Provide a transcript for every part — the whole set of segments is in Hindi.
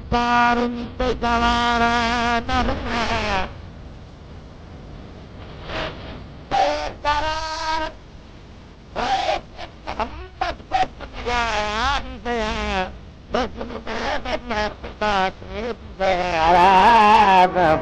Parung pegawaran pegawaran empat pegawaran saya benar-benar sakit pegawaran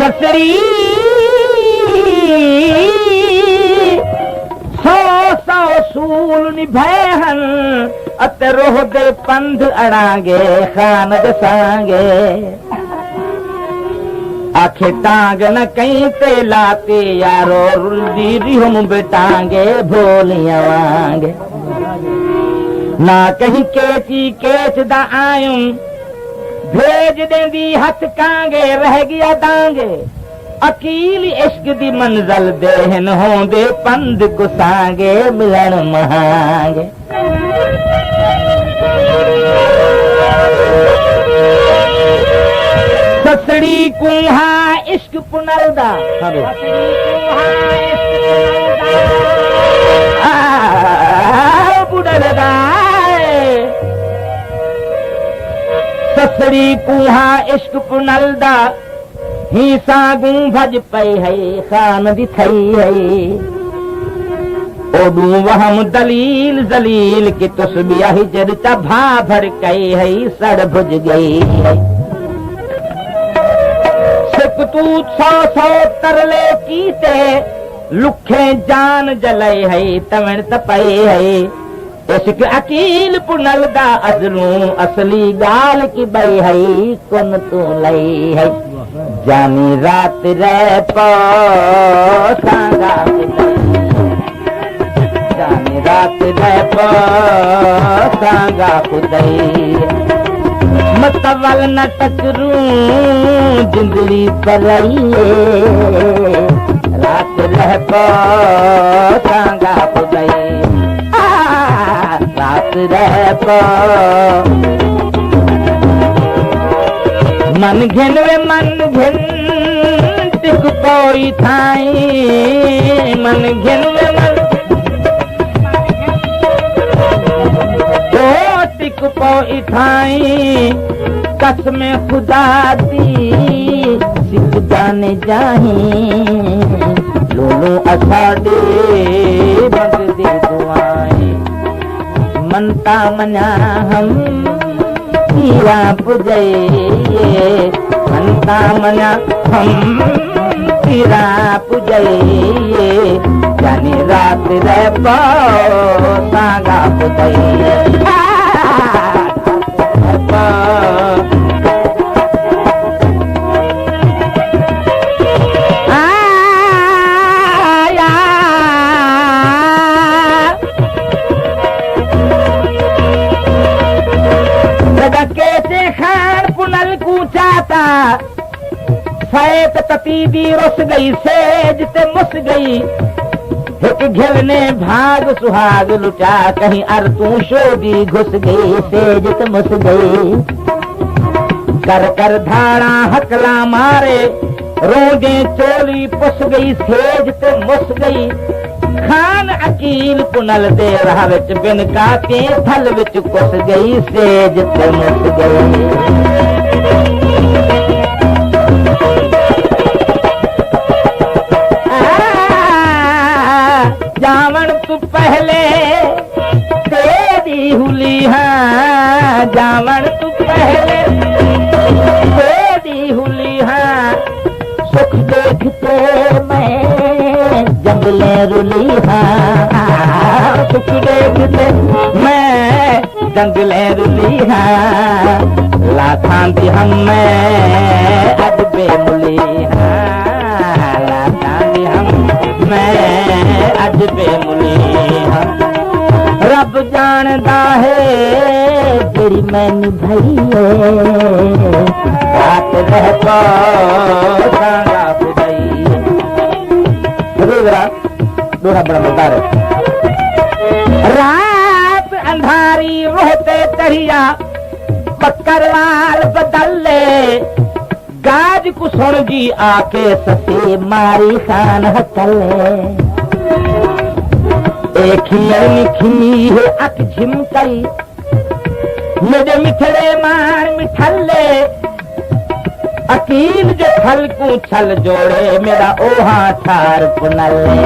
ससरी 100 सूल निभैहन अत रोह दिल पंध अड़ांगे खान दसांगे आखे तांग न कहीं ते लाते यारो रुलदी रिहुम बेटांगे भोलियां वांगे ना कहीं केची केच दा आयूं भेज देंदी हथ कांगे रह गया दांगे अकील इश्क दी मंजल देहन होंदे पंध गुसांगे मिलन महांगे ससड़ी कुहा इश्क पुनलदा बुडलदा ससड़ी कुहा इश्क पुनलदा ही सागू भज पई है खान दी थई है ओडू वहम दलील जलील की तुस्बिया ही जरता भा भर कई है सड़ भुज गई है सिकतूत 100 तरले कीते लुखे जान जलई है तवण तपई है इश्क अकील पुनलदा अजलू असली गाल की बई है कुन तू लई है जानी रात रे पो सांगा जानी रात रे पो सांगा खुदई मतवल न टकरू जिंदड़ी पलई रात रे पो सांगा खुदई रात रे पो मन घिन वे मन घिन टिक पोई थाई मन घिन वे मन ओ टिक पोई थाई कसम खुदा दी सिख जाने जाही लोलो असाडे बंद दी दुआएं मनता मना हम पीरा पुजये मनता मना हम पीरा पुजये जानी रात रे पो सांगा पुजये गए तो ततीदी रुस गई, सेज ते मुस गई। एक घिल ने भाग सुहाग लुटा, कहीं अर तू शोदी घुस गई, सेज ते मुस गई। कर कर धाड़ा हकला मारे, रोजे चोली पुस गई, सेज ते मुस गई। खान अकील पुनल दे राह विच बिन काके थल विच कुस गई, सेज ते मुस गई। जावण तू पहले तेरी हुली, हाँ जावण तू पहले तेरी हुली, हाँ सुख देखते मैं जंगले रुली, हाँ सुख देखते मैं जंगले रुली, हाँ लाखां दी हम मैं अज बेमुली, हाँ लाखां दी हम मैं अज बेमुली। रब जानदा है तेरी मैं निभाई रात रह को सांगा खुदाई। दोहरा बड़ा मजेदार है। रात अंधारी रोते तरिया, बकरवाल बदल ले, गाज को सुन जी आके ससे मारी खान हटले। एक खिलनी खिमी है अक झिमकई, मुझे मिठड़े मार मिठले। अकील जो छल को छल जोड़े, मेरा ओहा थार पुनले।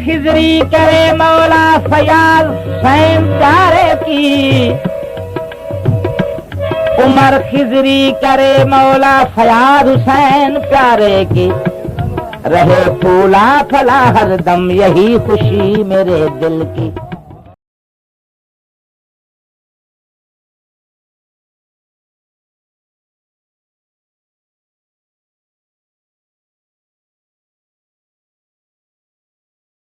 खिजरी करे मौला फयाज हुसैन प्यारे की, उमर खिजरी करे मौला फयाज हुसैन प्यारे की। रहे फूला फला हरदम यही खुशी मेरे दिल की।